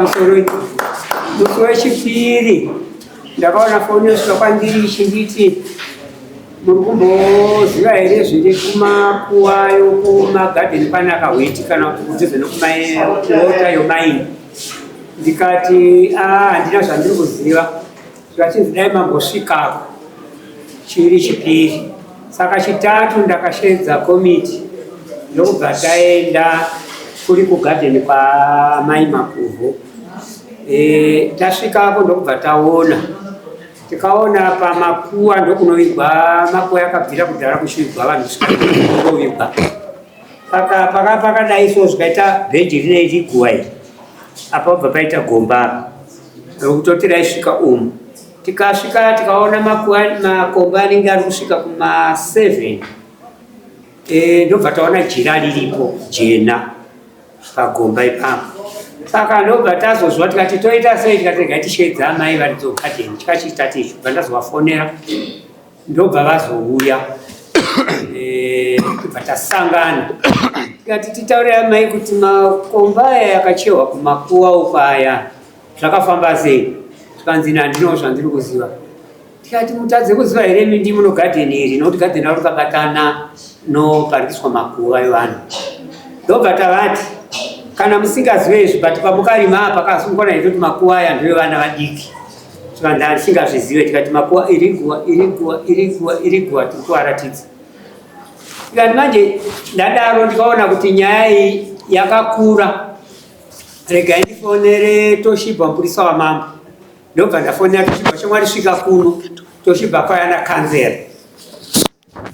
Musi wechipiri ndakaona foni yosvika kwandiri ichinditi muri kumboziva here zviri kumakuwayo kumagadheni panaka weti kana kudhuze nekuota yomaini. Ndikati handina zvandiri kuziva, zvichinzi dai mambosvikako chiri chipiri. Saka chitatu ndakashedza komiti ndokubva taenda kuri kugadheni kwamai Makuvhu. Tasvikapo ndokubva taona, tikaona pamakuwa ndokunoigwa makuwa yakabvira kudhara kuchivigwa vanhu kusvika saka pakadai so zvikaita bhendi rinei riguwa iri apa bva paita gomba rokutoti raisvika umu. Tikasvika tikaona makomba anenge ari kusvika kuma7 ndobva taona jira riripo jena pagomba ipapo. Saka ndobva tazozwa tikati toita sei, tikati regai tishedza amai varidzogadheni tikachita ticho. Bva ndazovafonera ndobva vazouya tibva tasangana tikati titaurire amai kuti makomba aya yakacherwa kumakuwa uko aya zvakafamba sei. Tikanzi handino zvandiri kuziva. Tikati mutadze kuziva here mindi muno gadheni iri nokuti gadheni raro rakabatana noparikiswa makuwa evanhu. Ndobva tavati kana musingazive izvi but pamukarima apa pakasungwana kuti makuwa aya ndoevana vadiki. Tikanzi handisingazvizive. Tikati makuwa iriguwa tiri kuvaratidza. Tikati manje ndadaro ndikaona kuti nyaya iyi yakakura, regai ndifonere Toshiba mupurisa wamambo. Ndobva ndafonera Toshiba chomwari svika kuno. Toshiba kwayana kanzera.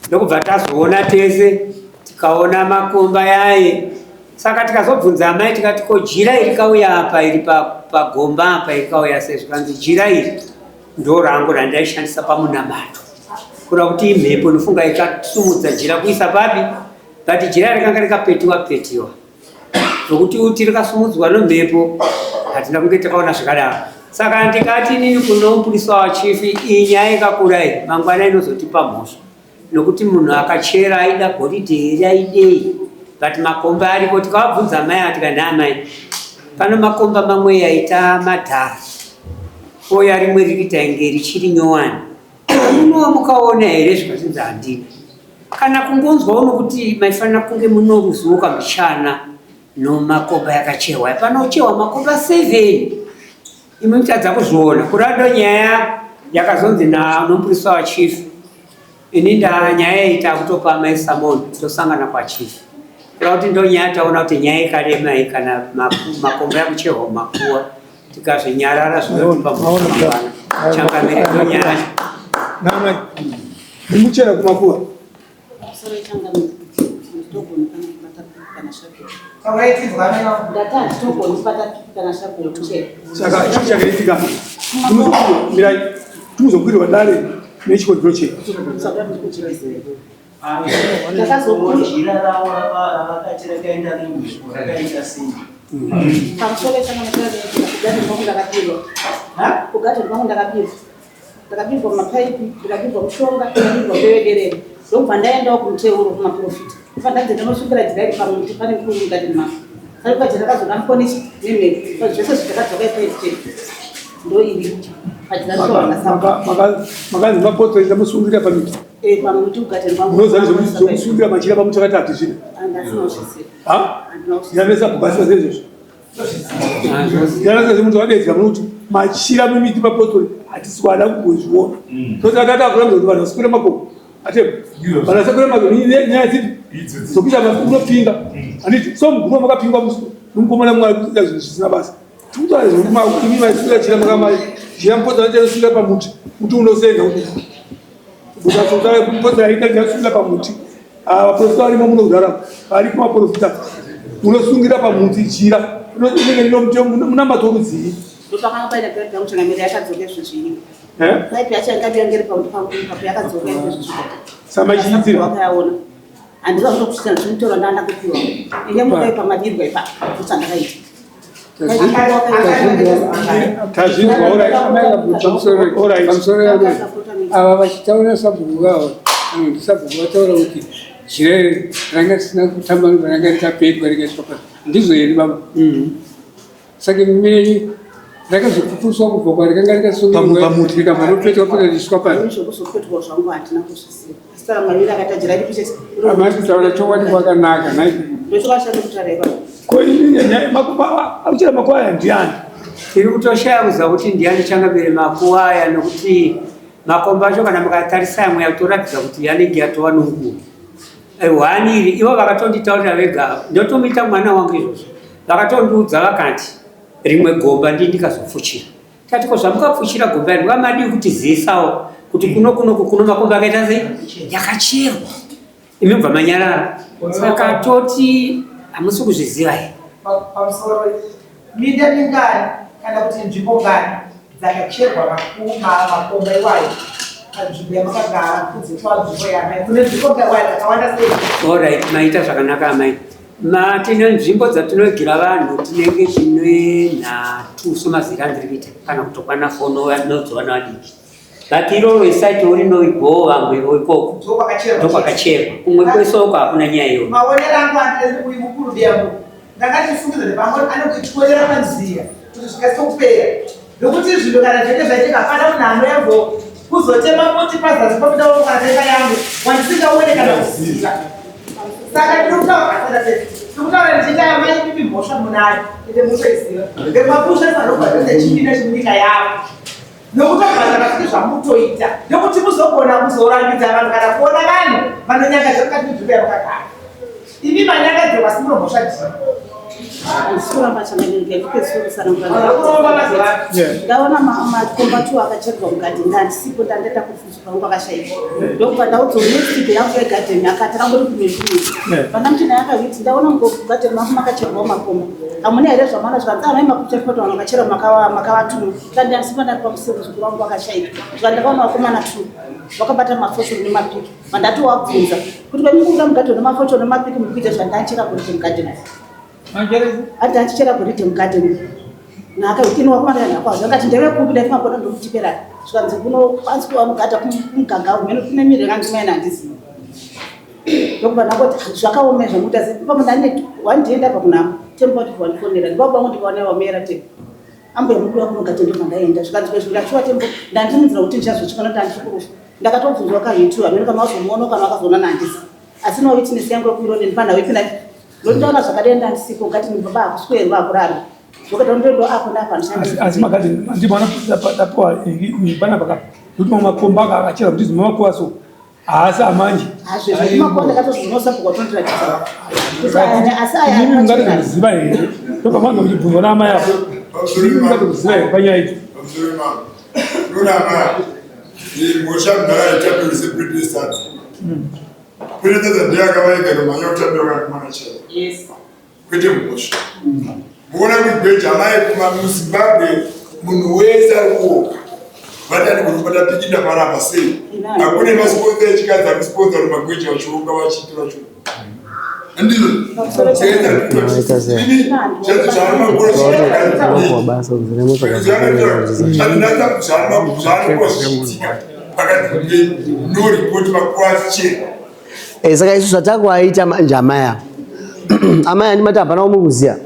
Ndokubva tazoona tese tikaona makomba yaye. Saka tikazobvunza amai tikati ko jira iri kauya apa iri pagomba apa iri kauya sei. Zvikanzi jira iri ndo rangu randaishandisa pamunamato kuda kuti imhepo nofunga ikasumudza jira kuisa papi but jira rikanga rikapetiwa zvokuti uti rikasumudzwa nomhepo hatina kunge takaona zvakadaro. Saka ndikati inini kuno mupurisa wachifi iyi nyaya ikakura iyi mangwana inozotipa mhosva nokuti munhu akachera aida goridhe here aidei. But makomba ariko tikavabvunza mai atikati amai pano makomba mamwe yaita madhara oya rimwe rikuita inge richiri nyowani munowa mukaona here. Zvikachinzi handina. Kana kungonzwa unokuti maifanira kunge muno ruzivo kamushana nomakomba yakacherwa. Panocherwa makomba 7 imwe mutadza kuzviona. Kurado nyaya yakazonzi nomupurisa wachief ini nyaya ita kutopa mai Samoni tosangana kwachief kuti ndo nyaya taona kuti nyaya ikarema kana makomba yakucherwa makuwa tikazvinyarara zvinotipa mukana changamire ndo nyaya nama nimuchera kumakuwa saka ichi chakaitika tumuzokwirwa dare nechikodzero chedu. Ndakapirwa mapaipi, ndakapirwa mushonga, ndakapirwa mbevederere. Ndobva ndaendawo kumuteuro kumaprofita. Fandanze ndanosvukira jira iri pamuti pane mukuru mukati mako. Saka paje ndakazona muponesi nemheri. Zvese zvitakadzoka ipaipiteni. Ndo iri. Makanzi mapotso ndamusungira pamiti. Pamuti ugateni wangu. Unoziva zvokusungira machira pamuti akati zvino. Yanesa kubasa zvezvo. Yanesa muntu wadedza muti machira mimiti papotori hatiswada kuzviona. Saka tatakuramba kuti vanhu vasikure makoko. Ate vanhu vasikure makoko nyaya dziti zokuita unopinga. Handiti so mugumo makapingwa mukomana mwari kuita zvinhu zvisina basa. Tikutaura zvekuti maiswira chira makamai jira mpodza ndinosungira pamuti muti unosenga ukasotara mpodza yaita ndinosungira pamuti vaprofita varimo munogara vari kumaprofita unosungira pamuti jira unenge ndinomuti munamato rudzii ndopakanga paine pega muchangamiri yakadzoka izvozviri paipi yacho yangadiyangeri pamuti papo yakadzoka izvozviri samachiitira wakayaona handisa kutokusvika ndimutora ndaanda kupiwa ine mukaipa madirwa ipapo kuchandakaita ava vachitaura sabhuku vavo sabhuku vataura kuti jira ranga risina kutamba ranga rikapedwa rikaiswa pasi ndizvo here baba saka mimi rakazopupuswa kubva kwarakanga rikasungiririka manopetwa pakazviswa pano zvokuzopetuka zvangu hatina kuzvisiva asi taura mwari akatajira amai kutaura chokwadi kwakanaka ndochokashanda kutaura makomba akuchera makwaya ndiani tiri kutoshaya kuziva kuti ndiani changabere makwaya nokuti makomba acho kana mukatarisa amwe yakutoratidza kuti yanenge yatova nonguva hwaniri ivo vakatonditaurira vega ndotomuita mwana wangu izvozvo vakatondiudza vakati rimwe gomba ndikazofuchira tatiko zvamukapfuchira gomba ndivamadi kutizivisawo kuti kuno makomba akaita sei yakacherwa imi bva manyarara saka toti hamusi kuzviziva here pamusoro minda mingani kana kuti nzvimbo ngani dzakacherwa makomba iwayo panzvimbo yamakagara kudzitwa nzvimbo yamai kune nzvimbo iwayo dzakawanda sei orit maita zvakanaka amai tine nzvimbo dzatinogera vanhu tinenge tine nhatu somazira ndiri kuita kana kutokwana fono nodzovana vadiki but iroro isaiti uri noibo vamwe ikoko ndokwakacherwa kumwe kwese uko hakuna nyaya iyo maonero angu uyu mukuru dyangu ndakatifungiza kuti pamwe anokuitwolera panziya kuti zvikasokupera nokuti zvinhu kana zvenge zvaitika hapana munhu anoyambo kuzotema moti pazasi pakudaokanateka yangu wandisingaone kana kuziva saka ndikutaura ndichiita mai pipi mhosva munayo ite mutoiziva ngemapusha sanobva ndezechipinda chemunyika yavo nokuti zvakasviki zvamutoita nokuti muzogona kuzorambidza vanhu kana kuona vanhu vanonyangadza mukati menzvimbo yamukagara imi manyangadze pasi munomhosva dii ndaona makomba tu akacherwa mugadheni handisipo ndandaenda kufuso pangu pakashaika ndokubva ndaudzonesipe yangu yegadheni akati rangori kumezvimwe pandamuchina yakaviti ndaona mugadheni mangu makacherwawo makomba hamuna here zvamana zvikanzamai makuchepota vanhu vakacherwa makavatuma kandi handisipo ndari pamusoro zvikuru vangu vakashaika zvika ndakaona vakomana tu vakabata mafoshoni nemapiki mandati wabvunza kuti kwemikura mugadheni nemafoshoni nemapiki mukuita zvandachera kurite mugadheni ati achichera kurite mugadheni nakaitina wakumanaakwazvangati ndevekupinda timagona ndokuchiperani zvikanzi kuno kwanzi kuva mugata kumuganga umene kune miri randimaina handizivi ndokuva ndakoti zvakaome zvamuita pamundane wandienda pakunama tempoti wandifonera ndipapangu ndikaona wamera tembo ambuya mukuya kunogate ndomandaenda zvikanzi kwezvingachiwa tembo ndandinidzira kuti ndichazochikana kuti handisikurufa ndakatobvunzwa kahitu amene kama wazomuona kana wakazoona nandisi asi no witness yangu yekuirone ndipanda wepinda ndondaona zvakadenda ndisipo ngati ndibaba akusweri vakurara zvokatondendo apo asi makati ndimana dapoa pana paka kuti makomba akachera kuti zimakuwa so haasi amanje ngatiziva here topamanga muchibvunzwa naamai apo ngatiziva here panyaya icho mhosva mudhara itaperise predestat predestat ndeyakavaigaro utabewa mwana chero kwete mhosva muona kuti bejamai muzimbabwe munhu wese ari kuoka vatani kuti vatapikida parapa sei hakune masponsa echikadzi akusponsa rumagweja vachironga vachiitora cho andizvo zvaanokozviitika pakati no report vakuvazichena saka isu zvatakuaita manje amai avo amai andimati hapana umukuziya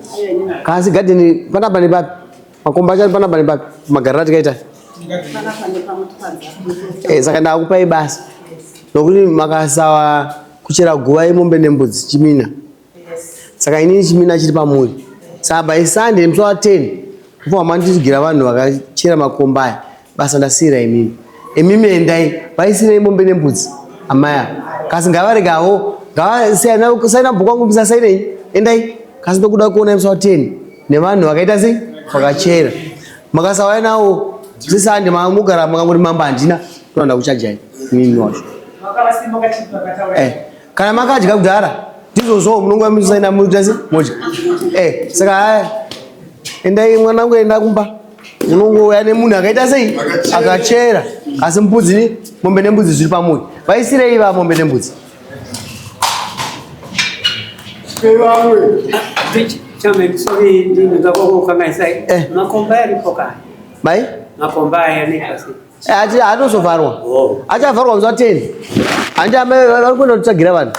kasi gadheni panapa nepapi makomba acho panapa nepapi magariro atikaita saka ndakupai basa nokuti makasawa kuchera guva yemombe nembudzi chimina saka inini chimina chiri pamuri saka by Sunday musi wa10 kufa mandigira vanhu vakachera makomba aya basa ndasiyira imimi endai vaisirei mombe nembudzi amaya kasi ngavaregawo ngavasaina bhuku wangu musasainei endai kasi ndokuda kuona musi wa10 nevanhu vakaita sei vakachera makasauya nawo zisande mamugara makangoti mamba handina toanda kuchajai mimi wacho kana makadya kudhara ndizvozvo munonga musaina muitasi modya saka haya endai mwanangu enda kumba unongouya nemunhu akaita sei akachera asi mbudzi mombe nembudzi zviri pamuri vaisirei va mombe nembudzi makomba aripo kani bai makomba aya nekasi haatozovharwa achavharwa musi wa10 handi amai vari kuenda kutsagira vanhu